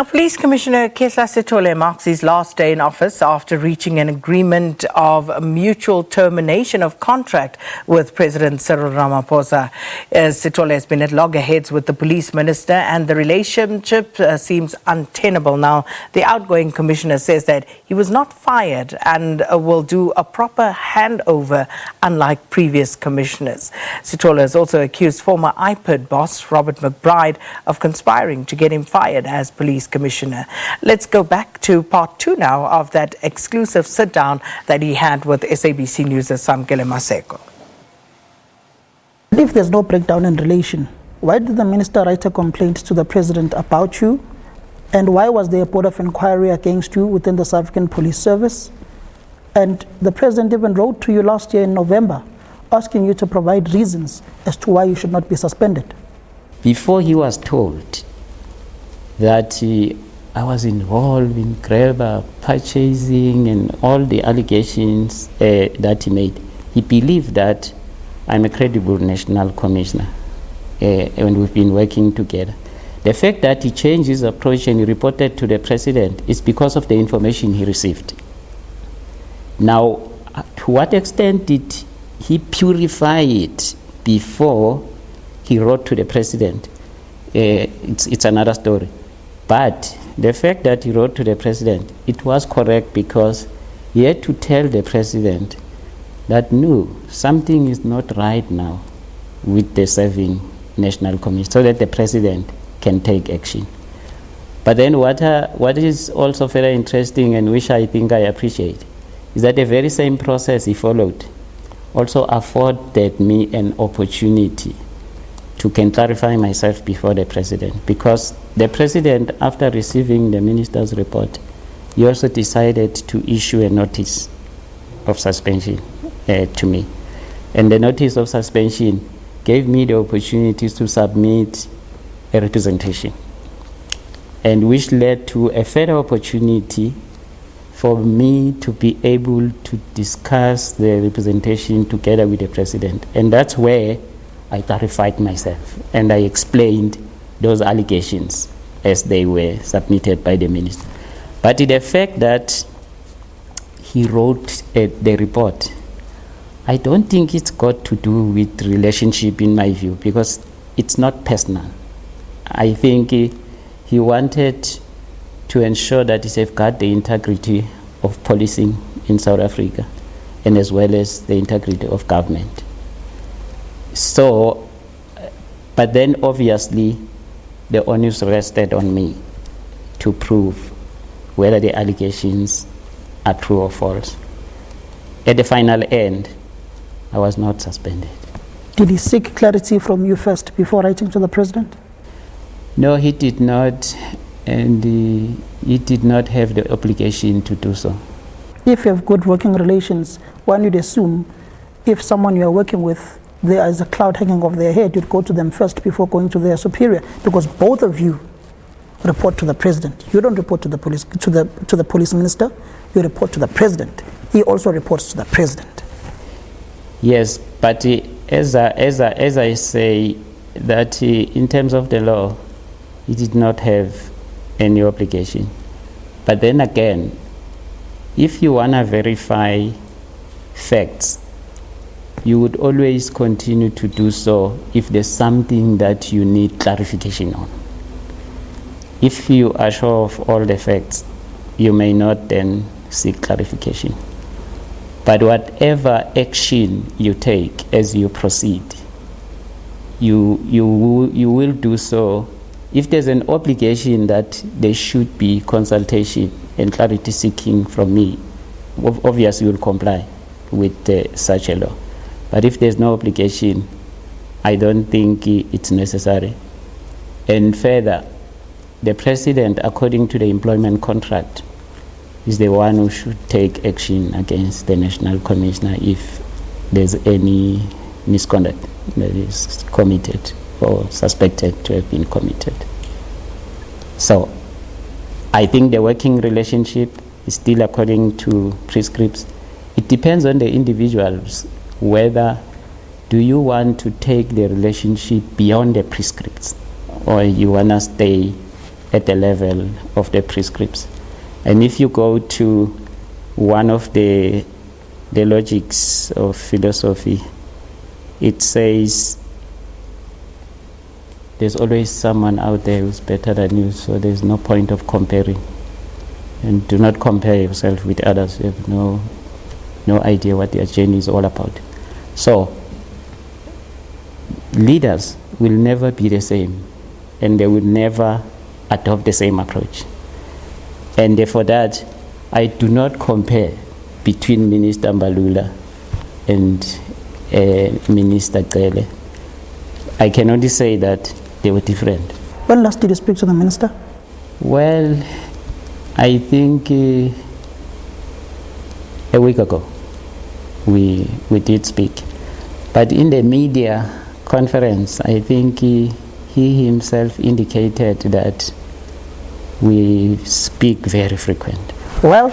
Now, Police Commissioner Khehla Sitole marks his last day in office after reaching an agreement of mutual termination of contract with President Cyril Ramaphosa. Sitole has been at loggerheads with the police minister and the relationship seems untenable. Now, the outgoing commissioner says that he was not fired and will do a proper handover, unlike previous commissioners. Sitole has also accused former IPID boss Robert McBride of conspiring to get him fired as police commissioner. Let's go back to part 2 now of that exclusive sit-down that he had with SABC News' Samkele Maseko. If there's no breakdown in relation, why did the minister write a complaint to the president about you? And why was there a board of inquiry against you within the South African Police Service? And the president even wrote to you last year in November asking you to provide reasons as to why you should not be suspended. Before he was told that I was involved in grabber purchasing and all the allegations that he made, he believed that I'm a credible national commissioner and we've been working together. The fact that he changed his approach and he reported to the president is because of the information he received. Now, to what extent did he purify it before he wrote to the president? It's another story. But the fact that he wrote to the president, it was correct because he had to tell the president that no, something is not right now with the serving national commission, so that the president can take action. But then what is also very interesting and which I think I appreciate is that the very same process he followed also afforded me an opportunity to can clarify myself before the president, because the president, after receiving the minister's report, he also decided to issue a notice of suspension to me. And the notice of suspension gave me the opportunity to submit a representation, and which led to a further opportunity for me to be able to discuss the representation together with the president. And that's where I clarified myself and I explained those allegations as they were submitted by the minister. But the fact that he wrote the report, I don't think it's got to do with relationship in my view, because it's not personal. I think he wanted to ensure that he safeguard the integrity of policing in South Africa and as well as the integrity of government. So, but then obviously the onus rested on me to prove whether the allegations are true or false. At the final end, I was not suspended. Did he seek clarity from you first before writing to the president? No, he did not, and he did not have the obligation to do so. If you have good working relations, one would assume if someone you are working with, there is a cloud hanging over their head, you'd go to them first before going to their superior, because both of you report to the president. You don't report to the police, to the police minister, you report to the president. He also reports to the president. Yes, but as I say, that in terms of the law, he did not have any obligation. But then again, if you want to verify facts, you would always continue to do so if there's something that you need clarification on. If you are sure of all the facts, you may not then seek clarification. But whatever action you take as you proceed, you will do so. If there's an obligation that there should be consultation and clarity seeking from me, obviously you will comply with such a law. But if there's no obligation, I don't think it's necessary. And further, the president, according to the employment contract, is the one who should take action against the national commissioner if there's any misconduct that is committed or suspected to have been committed. So I think the working relationship is still according to prescripts. It depends on the individuals whether do you want to take the relationship beyond the prescripts or you want to stay at the level of the prescripts. And if you go to one of the logics of philosophy, it says there's always someone out there who's better than you, so there's no point of comparing. And do not compare yourself with others. You have no idea what their journey is all about. So leaders will never be the same, and they will never adopt the same approach. And for that, I do not compare between Minister Mbalula and Minister Khehla. I can only say that they were different. When last did you speak to the minister? Well, I think a week ago we did speak. But in the media conference, I think he himself indicated that we speak very frequent. Well,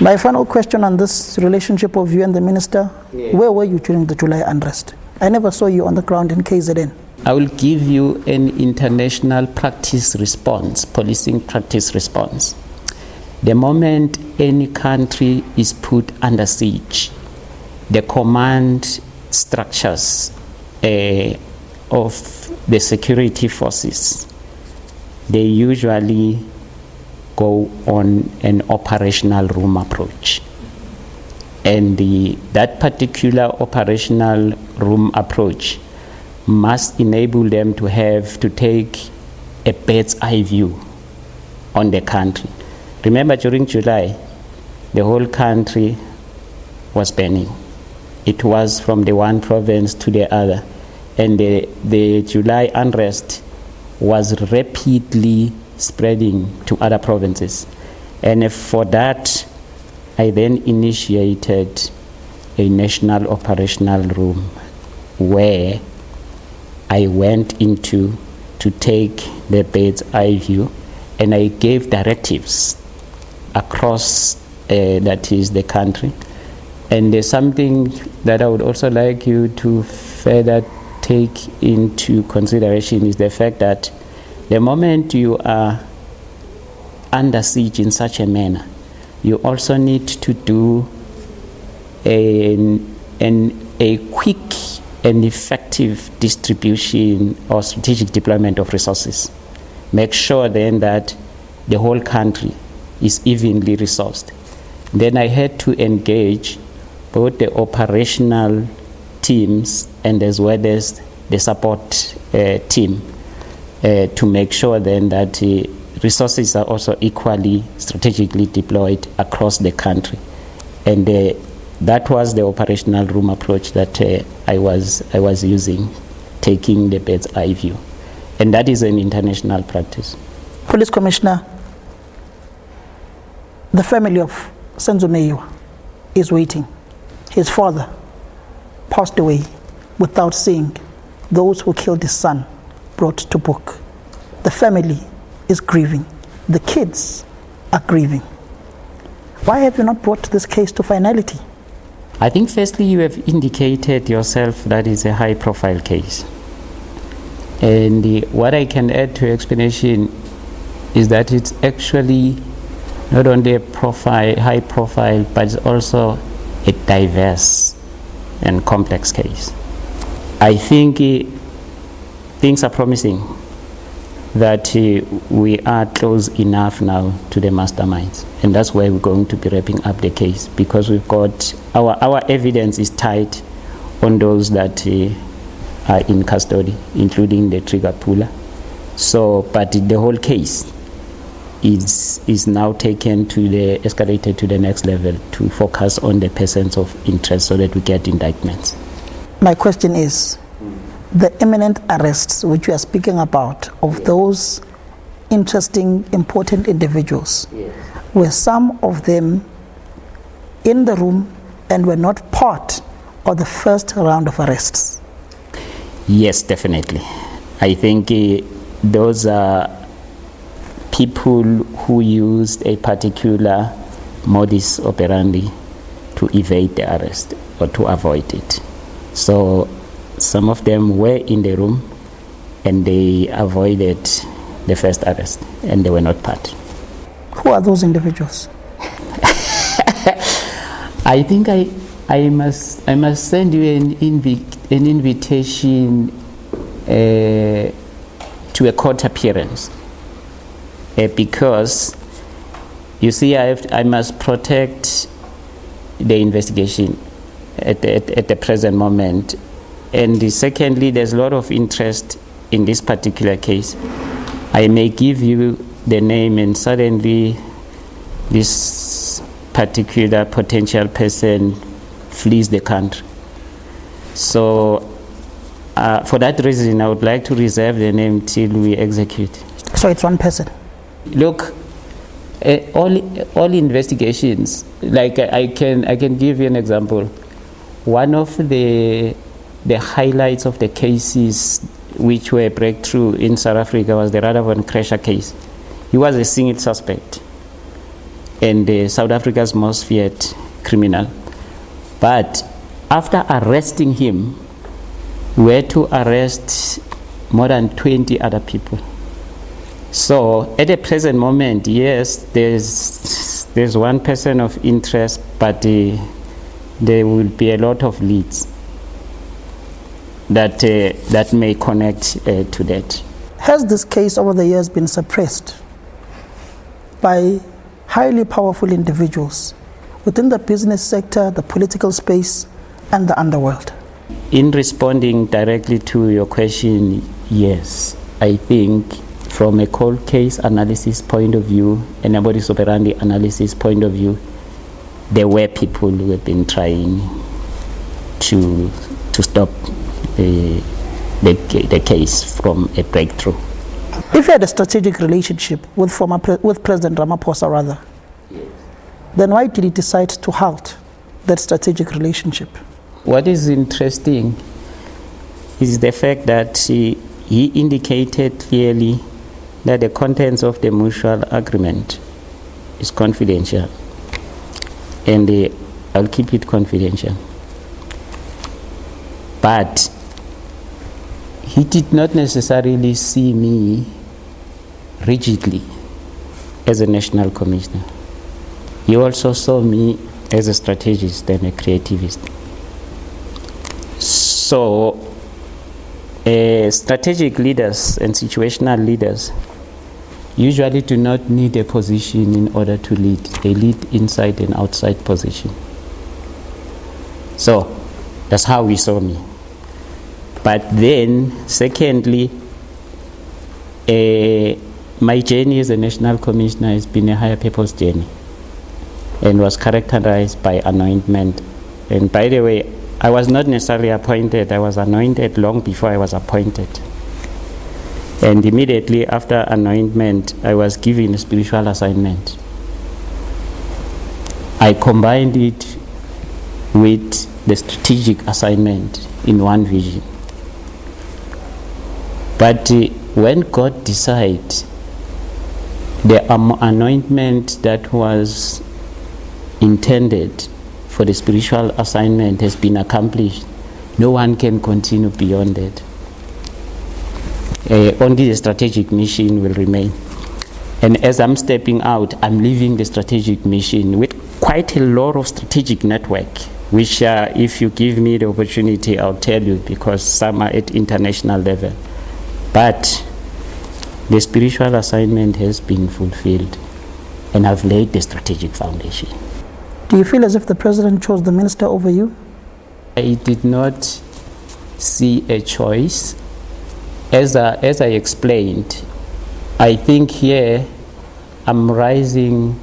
my final question on this relationship of you and the minister, where were you during the July unrest? I never saw you on the ground in KZN. I will give you an international practice response, policing practice response. The moment any country is put under siege, the command structures of the security forces, they usually go on an operational room approach. And that particular operational room approach must enable them to take a bird's eye view on the country. Remember, during July, the whole country was burning. It was from the one province to the other. And the July unrest was rapidly spreading to other provinces. And for that, I then initiated a national operational room where I went into to take the bird's eye view, and I gave directives across that is the country. And there's something that I would also like you to further take into consideration is the fact that the moment you are under siege in such a manner, you also need to do a quick and effective distribution or strategic deployment of resources. Make sure then that the whole country is evenly resourced. Then I had to engage both the operational teams and as well as the support team to make sure then that resources are also equally strategically deployed across the country. And that was the operational room approach that I was using, taking the bird's eye view. And that is an international practice. Police Commissioner, the family of Senzo Mahlangu is waiting. His father passed away without seeing those who killed his son brought to book. The family is grieving. The kids are grieving. Why have you not brought this case to finality? I think firstly you have indicated yourself that it's a high-profile case. And what I can add to your explanation is that it's actually not only a high profile, but it's also a diverse and complex case. I think things are promising that we are close enough now to the masterminds, and that's why we're going to be wrapping up the case, because we've got our evidence is tight on those that are in custody, including the trigger puller. So, but the whole case is now escalated to the next level to focus on the persons of interest so that we get indictments. My question is, the imminent arrests which you are speaking about of those interesting, important individuals, were some of them in the room and were not part of the first round of arrests? Yes, definitely. I think those are people who used a particular modus operandi to evade the arrest or to avoid it. So some of them were in the room and they avoided the first arrest, and they were not part. Who are those individuals? I think I must send you an invitation to a court appearance, because you see I must protect the investigation at the present moment, and secondly, there's a lot of interest in this particular case. I may give you the name, and suddenly this particular potential person flees the country. So for that reason, I would like to reserve the name till we execute. So it's one person? Look, all investigations, like I can give you an example. One of the highlights of the cases which were breakthrough in South Africa was the Radavon Crasher case. He was a single suspect and South Africa's most feared criminal. But after arresting him, we had to arrest more than 20 other people. So at the present moment, yes, there's one person of interest, but there will be a lot of leads that may connect to that. Has this case over the years been suppressed by highly powerful individuals within the business sector, the political space, and the underworld? In responding directly to your question, yes. I think from a cold case analysis point of view, and a modus operandi analysis point of view, there were people who have been trying to stop the case from a breakthrough. If you had a strategic relationship with President Ramaphosa, rather, yes, then why did he decide to halt that strategic relationship? What is interesting is the fact that he indicated clearly that the contents of the mutual agreement is confidential, and I'll keep it confidential. But he did not necessarily see me rigidly as a national commissioner. He also saw me as a strategist and a creativist. So strategic leaders and situational leaders usually do not need a position in order to lead. They lead inside and outside position. So that's how we saw me. But then, secondly, my journey as a national commissioner has been a higher purpose journey and was characterized by anointment. And by the way, I was not necessarily appointed. I was anointed long before I was appointed. And immediately after anointment, I was given a spiritual assignment. I combined it with the strategic assignment in one vision. But when God decides, the anointment that was intended for the spiritual assignment has been accomplished, no one can continue beyond that. Only the strategic mission will remain. And as I'm stepping out, I'm leaving the strategic mission with quite a lot of strategic network, which if you give me the opportunity, I'll tell you, because some are at international level. But the spiritual assignment has been fulfilled, and I've laid the strategic foundation. Do you feel as if the president chose the minister over you? I did not see a choice. As I explained, I think here I'm rising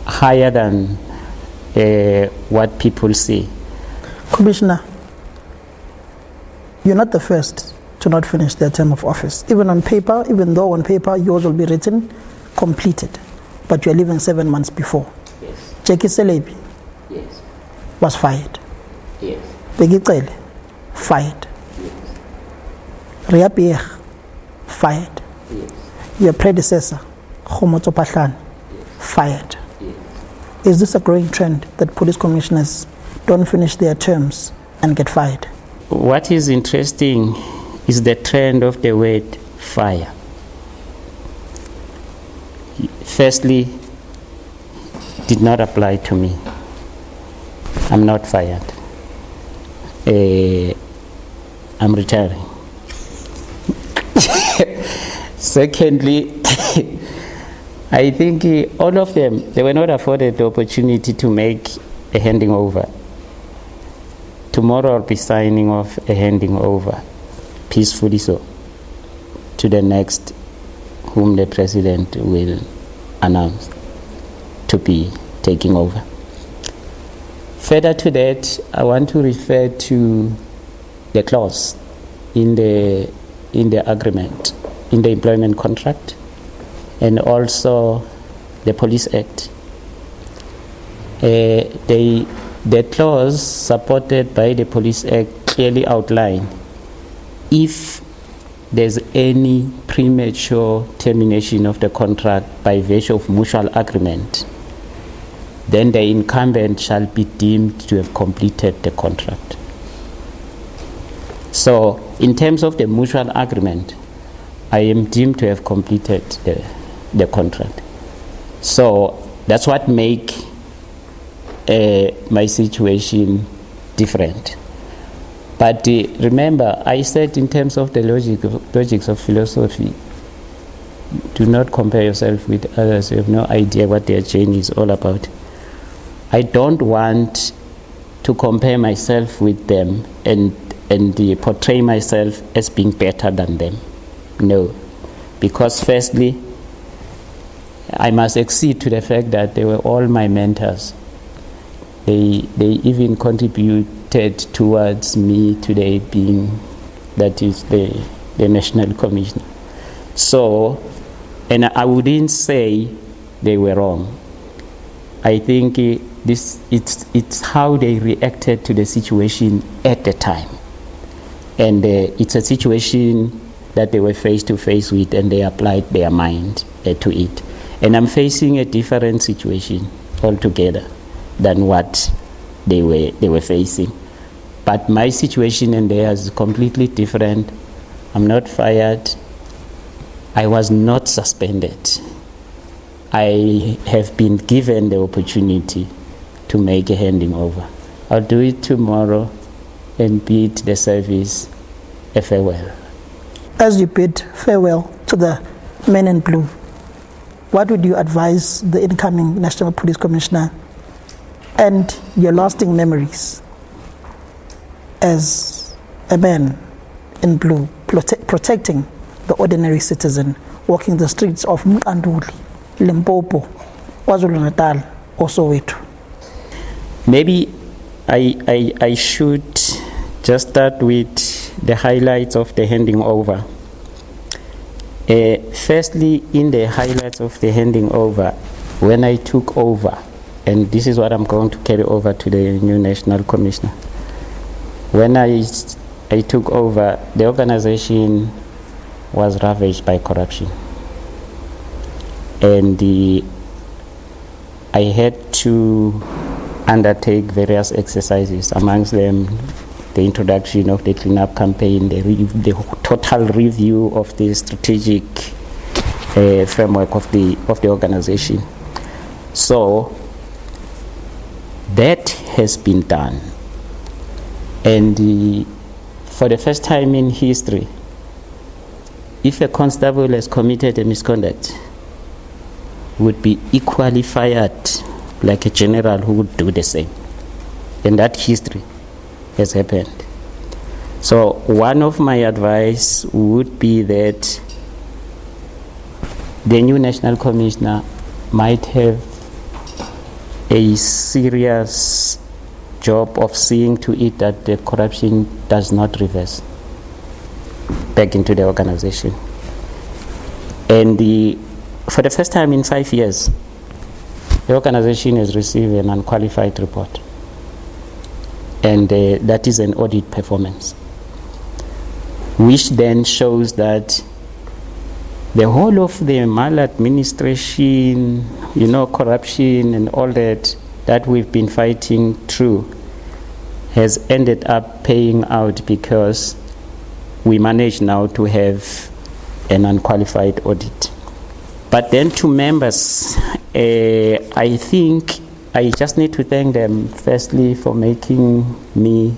higher than what people see. Commissioner, you're not the first to not finish their term of office. Even on paper, even though on paper yours will be written, completed, but you're leaving 7 months before. Yes. Jackie Selebi, Yes. was fired. Yes. Peggy Cele, fired. Yes. Ria Pierre, fired. Yes. Your predecessor, Khomotso Pahlan, fired. Yes. Is this a growing trend that police commissioners don't finish their terms and get fired? What is interesting is the trend of the word fire. firstly, did not apply to me. I'm not fired. I'm retiring. Secondly, I think all of them, they were not afforded the opportunity to make a handing over. Tomorrow I'll be signing off a handing over, peacefully so, to the next whom the president will announce to be taking over. Further to that, I want to refer to the clause in the agreement, in the employment contract, and also the Police Act. The clause supported by the Police Act clearly outline if there's any premature termination of the contract by virtue of mutual agreement, then the incumbent shall be deemed to have completed the contract. So, in terms of the mutual agreement, I am deemed to have completed the contract. So, that's what makes my situation different. But remember, I said in terms of the logics of philosophy, do not compare yourself with others. You have no idea what their journey is all about. I don't want to compare myself with them and portray myself as being better than them. No. Because firstly, I must accede to the fact that they were all my mentors. They even contributed towards me today being, that is the National Commissioner. So, and I wouldn't say they were wrong. I think it's how they reacted to the situation at the time. And it's a situation that they were face to face with, and they applied their mind to it. And I'm facing a different situation altogether than what they were facing. But my situation and theirs is completely different. I'm not fired. I was not suspended. I have been given the opportunity to make a handing over. I'll do it tomorrow and bid the service a farewell. As you bid farewell to the men in blue, what would you advise the incoming National Police Commissioner and your lasting memories as a man in blue, protecting the ordinary citizen, walking the streets of Mkanduli, Limpopo, KwaZulu-Natal, or Soweto? Maybe I should just start with the highlights of the handing over. Firstly, in the highlights of the handing over, when I took over, and this is what I'm going to carry over to the new National Commissioner. When I took over, the organization was ravaged by corruption. And I had to undertake various exercises, amongst them the introduction of the cleanup campaign, the total review of the strategic framework of the organization. So that has been done. And for the first time in history, if a constable has committed a misconduct, would be equally fired like a general who would do the same. And that history has happened. So one of my advice would be that the new National Commissioner might have a serious job of seeing to it that the corruption does not reverse back into the organization. And for the first time in 5 years, the organization has received an unqualified report. And that is an audit performance, which then shows that the whole of the maladministration, corruption and all that we've been fighting through has ended up paying out, because we manage now to have an unqualified audit. But then to members, I think I just need to thank them firstly for making me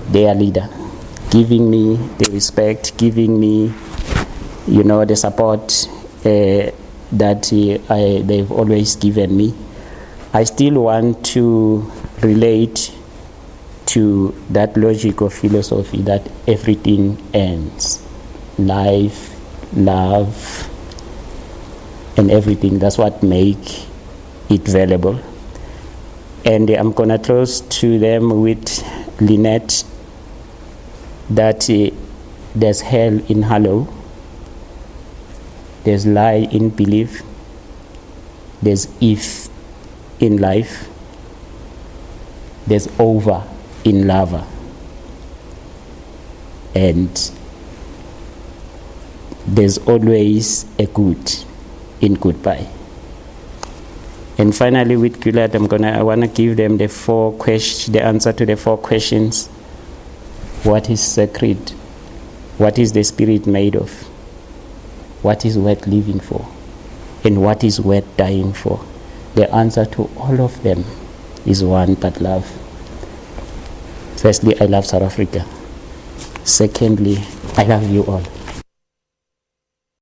their leader, giving me the respect, giving me, the support that they've always given me. I still want to relate to that logic of philosophy that everything ends. Life, love, and everything. That's what make it valuable. And I'm gonna close to them with Lynette, that there's hell in hollow, there's lie in belief, there's if in life, there's over in lava, and there's always a good in goodbye. And finally, with Gulat, I want to give them the answer to the 4 questions. What is sacred? What is the spirit made of? What is worth living for? And what is worth dying for? The answer to all of them is one, but love. Firstly, I love South Africa. Secondly, I love you all.